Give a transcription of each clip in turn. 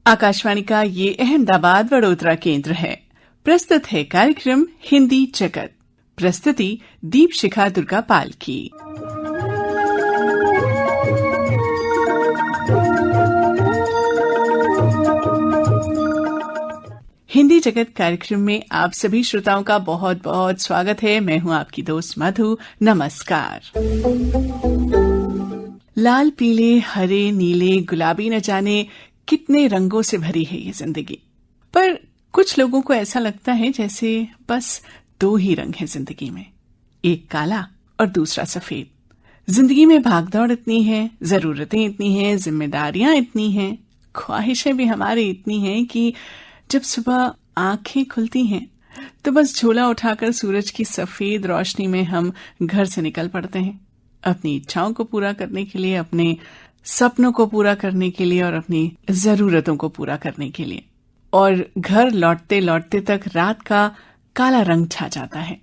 आकाशवाणी का ये अहमदाबाद वडोदरा केंद्र है। प्रस्तुत है कार्यक्रम हिंदी जगत। प्रस्तुति दीपशिखा दुर्गा पाल की। हिंदी जगत कार्यक्रम में आप सभी श्रोताओं का बहुत बहुत स्वागत है। मैं हूं आपकी दोस्त मधु। नमस्कार। लाल, पीले, हरे, नीले, गुलाबी, न जाने कितने रंगों से भरी है ये जिंदगी। पर कुछ लोगों को ऐसा लगता है जैसे बस दो ही रंग हैं जिंदगी में, एक काला और दूसरा सफेद। जिंदगी में भागदौड़ इतनी है, जरूरतें इतनी हैं, जिम्मेदारियां इतनी हैं, ख्वाहिशें भी हमारी इतनी हैं कि जब सुबह आंखें खुलती हैं तो बस झोला उठाकर सूरज की सफेद रोशनी में हम घर से निकल पड़ते हैं, अपनी इच्छाओं को पूरा करने के लिए, अपने सपनों को पूरा करने के लिए और अपनी जरूरतों को पूरा करने के लिए। और घर लौटते लौटते तक रात का काला रंग छा जाता है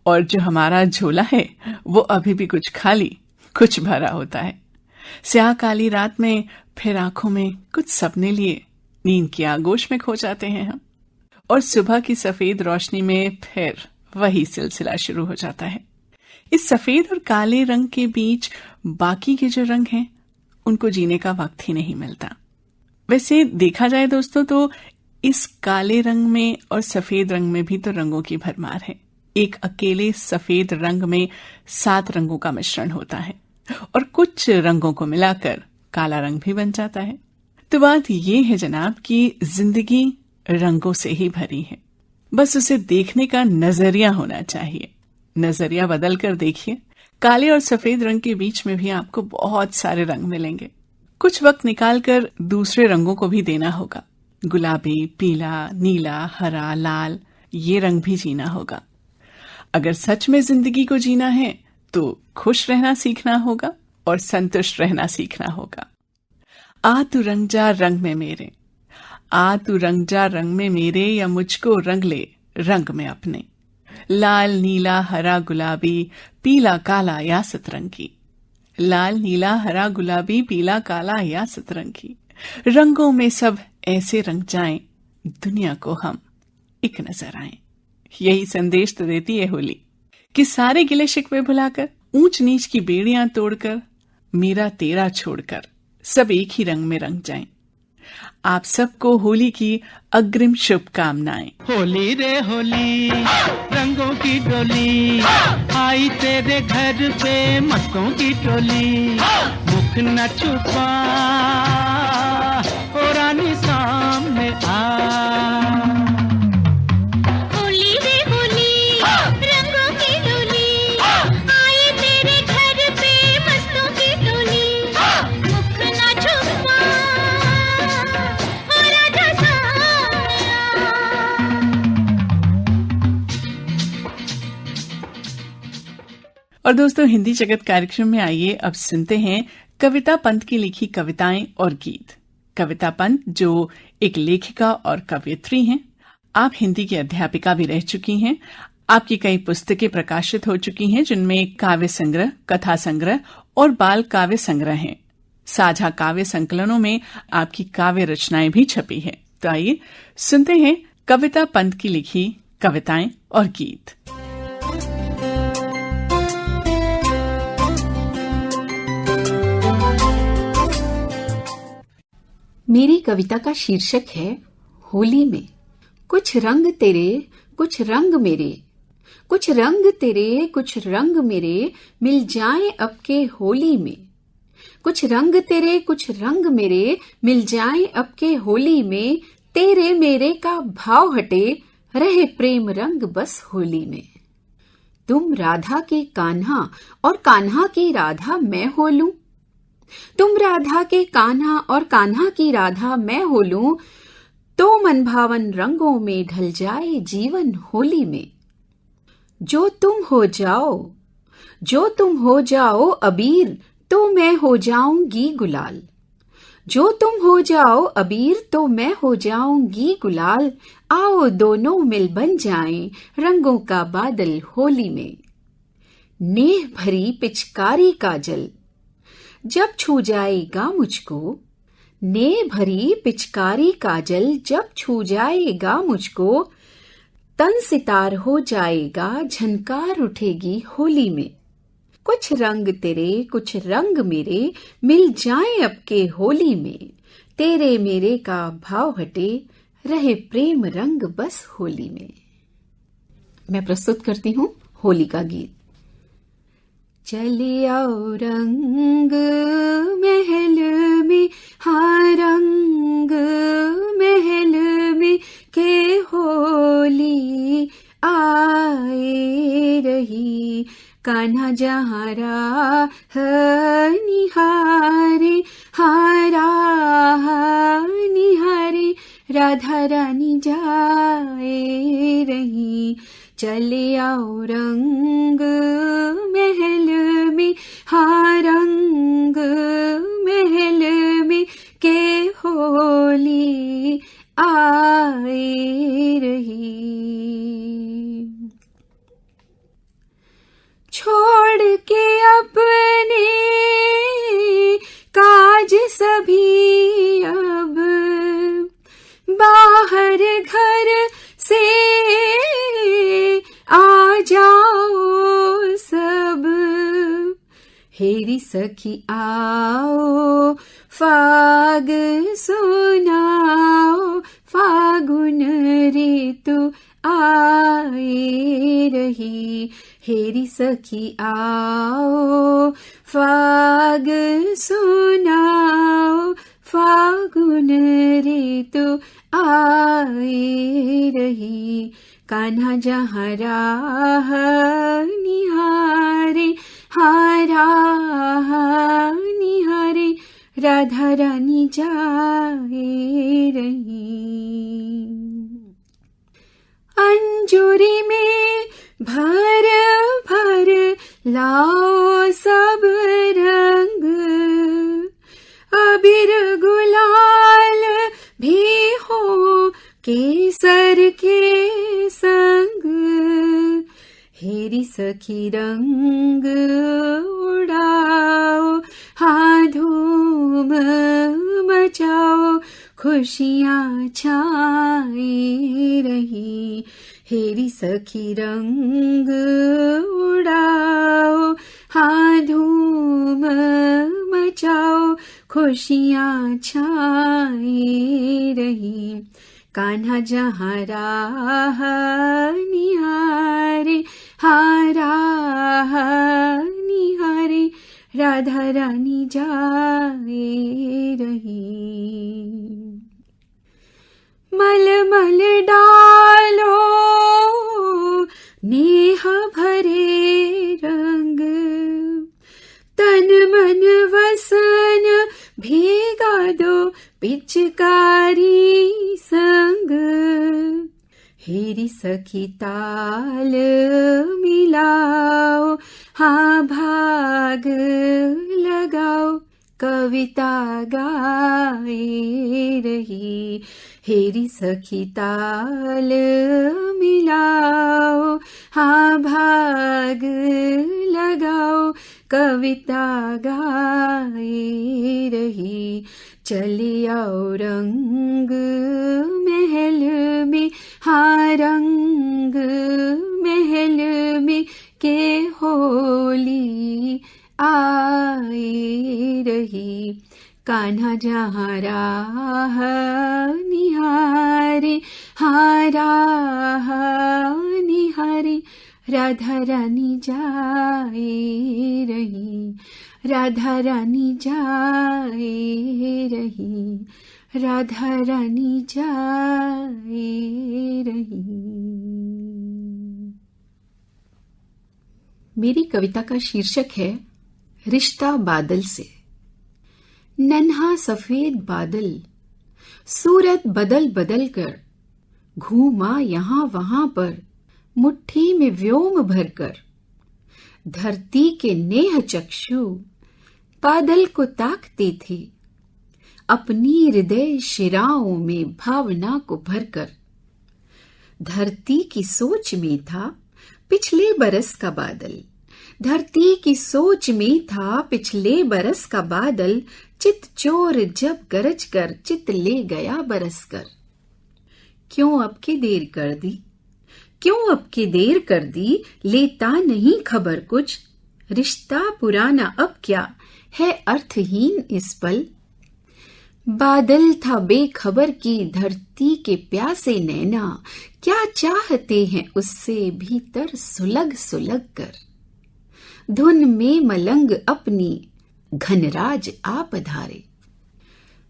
और जो हमारा झोला है वो अभी भी कुछ खाली, कुछ भरा होता है। स्याह काली रात में फिर आंखों में कुछ सपने लिए नींद की आगोश में खो जाते हैं हम, और सुबह की सफेद रोशनी में फिर वही सिलसिला शुरू हो जाता है। इस सफेद और काले रंग के बीच बाकी के जो रंग हैं उनको जीने का वक्त ही नहीं मिलता। वैसे देखा जाए दोस्तों तो इस काले रंग में और सफेद रंग में भी तो रंगों की भरमार है। एक अकेले सफेद रंग में 7 रंगों का मिश्रण होता है और कुछ रंगों को मिलाकर काला रंग भी बन जाता है। तो बात ये है जनाब कि जिंदगी रंगों से ही भरी है, बस उसे देखने का नजरिया होना चाहिए। नजरिया बदल कर देखिए, काले और सफेद रंग के बीच में भी आपको बहुत सारे रंग मिलेंगे। कुछ वक्त निकालकर दूसरे रंगों को भी देना होगा। गुलाबी, पीला, नीला, हरा, लाल, ये रंग भी जीना होगा। अगर सच में जिंदगी को जीना है तो खुश रहना सीखना होगा और संतुष्ट रहना सीखना होगा। आ तू रंग जा रंग में मेरे, आ तू रंग जा रंग में मेरे, या मुझको रंग ले रंग में अपने। लाल, नीला, हरा, गुलाबी, पीला, काला या सतरंगी। लाल, नीला, हरा, गुलाबी, पीला, काला या सतरंगी। रंगों में सब ऐसे रंग जाएं, दुनिया को हम एक नजर आएं। यही संदेश तो देती है होली कि सारे गिले शिकवे भुलाकर, ऊंच नीच की बेड़ियां तोड़कर, मेरा तेरा छोड़कर सब एक ही रंग में रंग जाएं। आप सबको होली की अग्रिम शुभकामनाएं। होली रे होली, रंगों की डोली आई तेरे घर पे, मटकों की टोली। मुख न छुपा ओ रानी सामने आ। होली रे होली, रंगों की डोली आई तेरे घर पे, मस्तों की टोली। मुख न छुपा ओ राजा सामने आ। और दोस्तों, हिंदी जगत कार्यक्रम में आइए अब सुनते हैं कविता पंत की लिखी कविताएं और गीत। कविता पंत जो एक लेखिका और कवयित्री हैं। आप हिंदी की अध्यापिका भी रह चुकी हैं। आपकी कई पुस्तकें प्रकाशित हो चुकी हैं जिनमें काव्य संग्रह, कथा संग्रह और बाल काव्य संग्रह हैं। साझा काव्य संकलनों में आपकी काव्य रचनाएं भी छपी है। तो आइए सुनते हैं कविता पंत की लिखी कविताएं और गीत। मेरी कविता का शीर्षक है होली में। कुछ रंग तेरे, कुछ रंग मेरे, कुछ रंग तेरे, कुछ रंग मेरे, मिल जाएं अब के होली में। कुछ रंग तेरे, कुछ रंग मेरे, मिल जाएं अब के होली में। तेरे मेरे का भाव हटे, रहे प्रेम रंग बस होली में। तुम राधा के कान्हा और कान्हा की राधा मैं हो लूं। तुम राधा के कान्हा और कान्हा की राधा मैं हो लूं, तो मनभावन रंगों में ढल जाए जीवन होली में। जो तुम हो जाओ, जो तुम हो जाओ अबीर, तो मैं हो जाऊंगी गुलाल। जो तुम हो जाओ अबीर, तो मैं हो जाऊंगी गुलाल। आओ दोनों मिल बन जाएं रंगों का बादल होली में। नेह भरी पिचकारी का जल जब छू जाएगा मुझको, ने भरी पिचकारी काजल जब छू जाएगा मुझको, तन सितार हो जाएगा, झनकार उठेगी होली में। कुछ रंग तेरे कुछ रंग मेरे मिल जाएं अब के होली में, तेरे मेरे का भाव हटे, रहे प्रेम रंग बस होली में। मैं प्रस्तुत करती हूँ होली का गीत। चले आओ रंग महल में, हाँ रंग महल में के होली आए रही। कान्हा जहाँ राह निहारे, हाँ राह निहारे, राधा रानी जाए रही। चले आओ रंग महल में, हाँ रंग महल में के होली आए रही। छोड़ के अपने काज सभी अब, बाहर घर से आ जाओ सब। हेरी सखी आओ फाग सुनाओ, फागुन ऋतु आए रही। हेरी सखी आओ फाग सुनाओ, फागुन ऋतु आए रही। कान्हा जहाँ राह निहारे, हाँ राह निहारे, राधा रानी जाए रही। अंजूरी में भर भर लाओ सब रंग, अबीर गुलाल भी हो केसर के संग। हेरी सखी रंग उड़ाओ, हाँ धूम मचाओ, खुशियाँ छाए रही। हेरी सखी रंग उड़ाओ, हाँ धूम मचाओ, खुशियाँ छाए रही। कान्हा जहाँ राह निहारे, हाँ राह निहारे, राधा रानी जाए रही। मलमल डालो नेह भरे रंग, तन मन वसन भीगा दो पिचकारी संग। हेरी सखी ताल मिलाओ, हाँ भाग लगाओ, कविता गाए रही। हेरी सखी ताल मिलाओ, हाँ भाग लगाओ, कविता गाए रही। चले आओ रंग महल में, हाँ रंग महल में के होली आए रही। कान्हा जहाँ राह निहारे, हाँ राह निहारे, राधा रानी जाए रही। राधा रानी जाए रही, राधा रानी जाए रही। मेरी कविता का शीर्षक है रिश्ता बादल से। नन्हा सफेद बादल सूरत बदल बदल कर घूमा यहां वहां पर, मुट्ठी में व्योम भरकर। धरती के नेह चक्षु बादल को ताकते थे, अपनी हृदय शिराओं में भावना को भरकर। धरती की सोच में था पिछले बरस का बादल, धरती की सोच में था पिछले बरस का बादल, चित चोर जब गरज कर चित ले गया बरस कर। क्यों अब की देर कर दी, क्यों अब की देर कर दी, लेता नहीं खबर कुछ, रिश्ता पुराना अब क्या है अर्थहीन इस पल। बादल था बेखबर की धरती के प्यासे नैना, क्या चाहते हैं उससे भीतर सुलग सुलग कर। धुन में मलंग अपनी घनराज आ पधारे,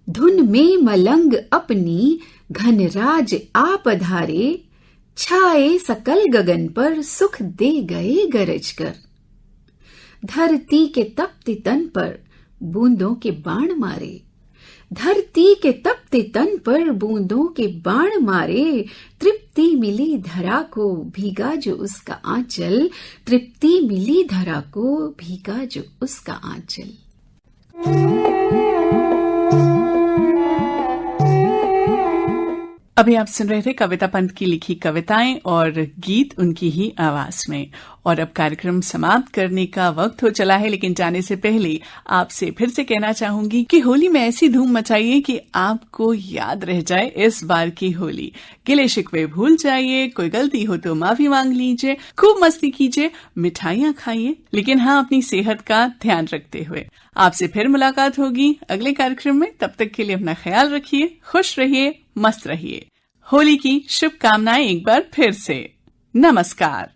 धुन में मलंग अपनी घनराज आ पधारे, छाए सकल गगन पर सुख दे गए गरज कर। धरती के तपते तन पर बूंदों के बाण मारे, धरती के तपते तन पर बूंदों के बाण मारे, तृप्ति मिली धरा को भीगा जो उसका आंचल, तृप्ति मिली धरा को भीगा जो उसका आंचल। अभी आप सुन रहे थे कविता पंत की लिखी कविताएं और गीत उनकी ही आवाज में। और अब कार्यक्रम समाप्त करने का वक्त हो चला है, लेकिन जाने से पहले आपसे फिर से कहना चाहूंगी कि होली में ऐसी धूम मचाइए कि आपको याद रह जाए इस बार की होली। गिले शिकवे भूल जाइए, कोई गलती हो तो माफी मांग लीजिए, खूब मस्ती कीजिए, मिठाइयां खाइए, लेकिन हाँ अपनी सेहत का ध्यान रखते हुए। आपसे फिर मुलाकात होगी अगले कार्यक्रम में। तब तक के लिए अपना ख्याल रखिए, खुश रहिए, मस्त रहिए। होली की शुभकामनाएं एक बार फिर से। नमस्कार।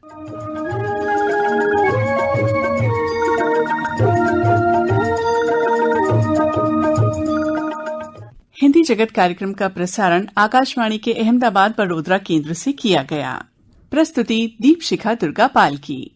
हिंदी जगत कार्यक्रम का प्रसारण आकाशवाणी के अहमदाबाद वडोदरा केंद्र से किया गया। प्रस्तुति दीपशिखा दुर्गापाल की।